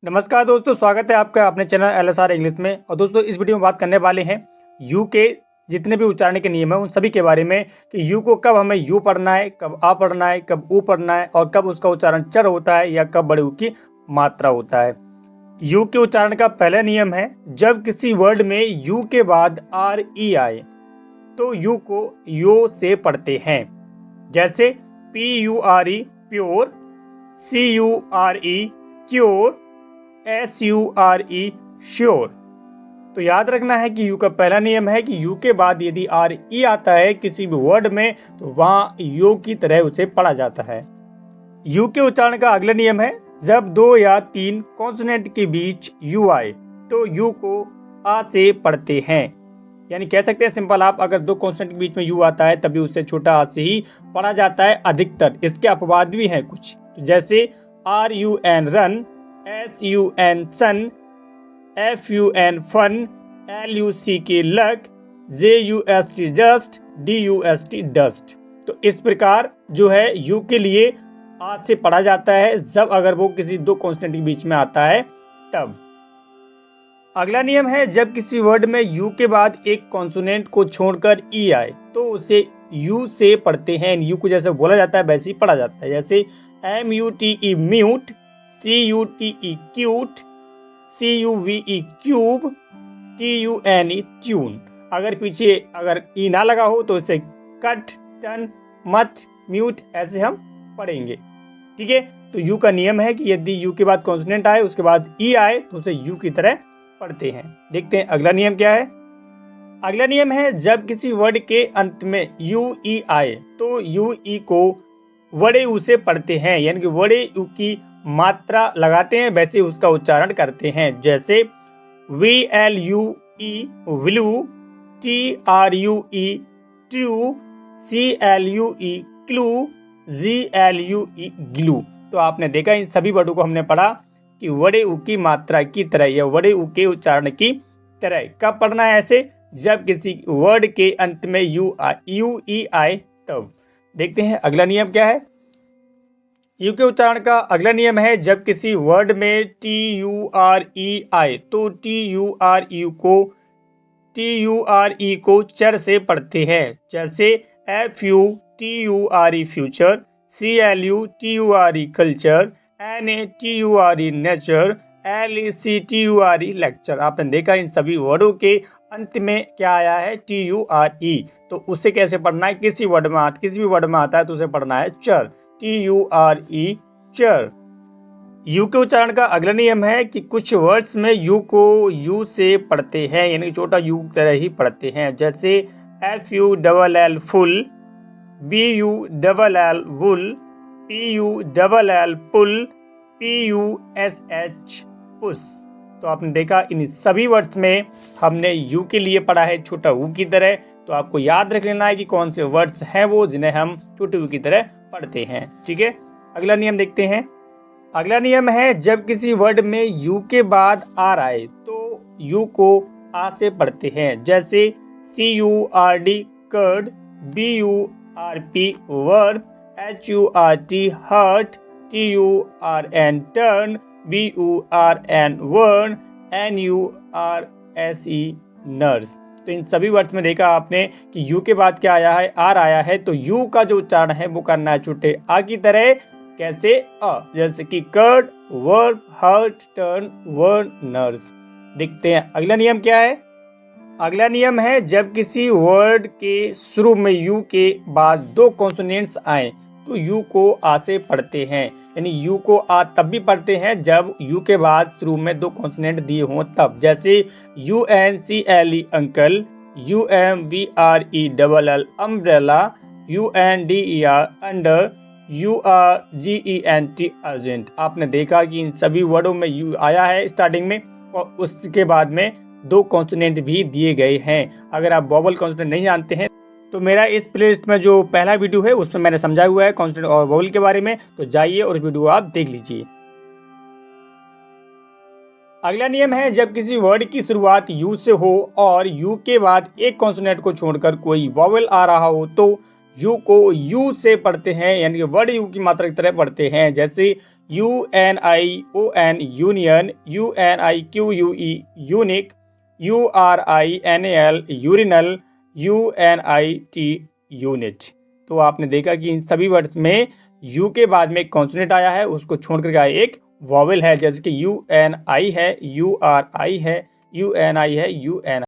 नमस्कार दोस्तों, स्वागत है आपका अपने चैनल एलएसआर इंग्लिश में। और दोस्तों इस वीडियो में बात करने वाले हैं यू के जितने भी उच्चारण के नियम हैं उन सभी के बारे में कि यू को कब हमें यू पढ़ना है, कब आ पढ़ना है, कब ऊ पढ़ना है और कब उसका उच्चारण चर होता है या कब बड़े ऊ की मात्रा होता है। यू के उच्चारण का पहला नियम है, जब किसी वर्ड में यू के बाद आर ई आए तो यू को यो से पढ़ते हैं। जैसे P U R E pure, C U R E cure, SURE sure. तो याद रखना है कि यू का पहला नियम है कि यू के बाद यदि आर ई आता है किसी भी वर्ड में तो वहाँ यो की तरह उसे पढ़ा जाता है। यू के उच्चारण का अगला नियम है, जब 2 या 3 कॉन्सोनेंट के बीच यू आए तो यू को आ से पढ़ते हैं। यानी कह सकते हैं सिंपल आप, अगर 2 कॉन्सोनेंट के बीच में यू आता है तभी उसे छोटा आ से ही पढ़ा जाता है अधिकतर। इसके अपवाद भी हैं कुछ, जैसे RUN run, SUN sun, FUN fun, LUCK luck, JUST just, DUST dust. तो इस प्रकार जो है यू के लिए आ से पढ़ा जाता है जब अगर वो किसी 2 कॉन्सोनेंट के बीच में आता है तब। अगला नियम है, जब किसी वर्ड में यू के बाद एक कॉन्सोनेंट को छोड़कर ई आए तो उसे यू से पढ़ते हैं। यू को जैसे बोला जाता है वैसे ही पढ़ा जाता है। जैसे MUTE mute, CUTE cute, CUVE cube, TUNE tune. अगर पीछे अगर ई ना लगा हो तो इसे कट, टन, मत, म्यूट ऐसे हम पढ़ेंगे। ठीक है, तो यू का नियम है कि यदि यू के बाद कॉन्सोनेंट आए उसके बाद ई आए तो उसे यू की तरह पढ़ते हैं। देखते हैं अगला नियम क्या है। अगला नियम है, जब किसी वर्ड के अंत में UE आए तो UE को बड़े ऊ से पढ़ते हैं। यानी कि बड़े ऊ की मात्रा लगाते हैं वैसे उसका उच्चारण करते हैं। जैसे VLUE Villu, TRUE true, CLUE clue, GLUE glue. तो आपने देखा इन सभी वर्डों को हमने पढ़ा कि वड़े ऊ की मात्रा की तरह या वड़े ऊ के उच्चारण की तरह। कब पढ़ना है ऐसे? जब किसी वर्ड के अंत में UE आए तब। देखते हैं अगला नियम क्या है। यू के उच्चारण का अगला नियम है, जब किसी वर्ड में TURE आए तो TURE को चर से पढ़ते हैं। जैसे FUTURE future, CLUTURE culture, NATURE nature, LECTURE lecture. आपने देखा इन सभी वर्डों के अंत में क्या आया है? TURE। तो उसे कैसे पढ़ना है? किसी भी वर्ड में आता है तो उसे पढ़ना है चर, TURE चर। यू के उच्चारण का अगला नियम है कि कुछ वर्ड्स में यू को यू से पढ़ते हैं, यानी कि छोटा यू तरह ही पढ़ते हैं। जैसे FULL फुल, BULL वुल, PULL पुल, PUSH पुस। तो आपने देखा इन सभी वर्ड्स में हमने यू के लिए पढ़ा है छोटा ऊ की तरह। तो आपको याद रख लेना है कि कौन से वर्ड्स हैं वो जिन्हें हम छोटे ऊ की तरह पढ़ते हैं। ठीक है, अगला नियम देखते हैं। अगला नियम है, जब किसी वर्ड में यू के बाद आर आए तो यू को आ से पढ़ते हैं। जैसे CURD curd, BURP verb, HURT hurt, TURN turn, BURN वर्न, NURSE nurse. तो इन सभी वर्ड्स में देखा आपने कि यू के बाद क्या आया है? आर आया है। तो यू का जो उच्चारण है वो करना है छोटे आ की तरह। कैसे? अ। जैसे कि कर्ड, वर्ब, हर्ट, टर्न, वर्न, नर्स। देखते हैं अगला नियम क्या है। अगला नियम है, जब किसी वर्ड के शुरू में यू के बाद 2 कॉन्सोनेंट्स आए तो यू को आ से पढ़ते हैं। यानी यू को आ तब भी पढ़ते हैं जब यू के बाद शुरू में 2 कॉन्सोनेंट दिए हों तब। जैसे UNCLE uncle, UMVRELL umbrella, UNDER under, URGENT urgent. आपने देखा कि इन सभी वर्डों में यू आया है स्टार्टिंग में और उसके बाद में 2 कॉन्सोनेंट भी दिए गए हैं। अगर आप वोवल कॉन्सोनेंट नहीं जानते हैं तो मेरा इस प्लेलिस्ट में जो पहला वीडियो है उसमें मैंने समझाया हुआ है कॉन्सोनेंट और वोवल के बारे में, तो जाइए और वीडियो आप देख लीजिए। अगला नियम है, जब किसी वर्ड की शुरुआत यू से हो और यू के बाद एक कॉन्सोनेंट को छोड़कर कोई वोवेल आ रहा हो तो यू को यू से पढ़ते हैं, यानी कि वर्ड यू की मात्रा की तरह पढ़ते हैं। जैसे UNION union, UNIQUE unique, URINAL urinal, UNIT unit. तो आपने देखा कि इन सभी वर्ड्स में यू के बाद में एक कॉन्सोनेंट आया है, उसको छोड़ करके आया एक वॉवेल है। जैसे कि UNI है, URI है, UNI है, UN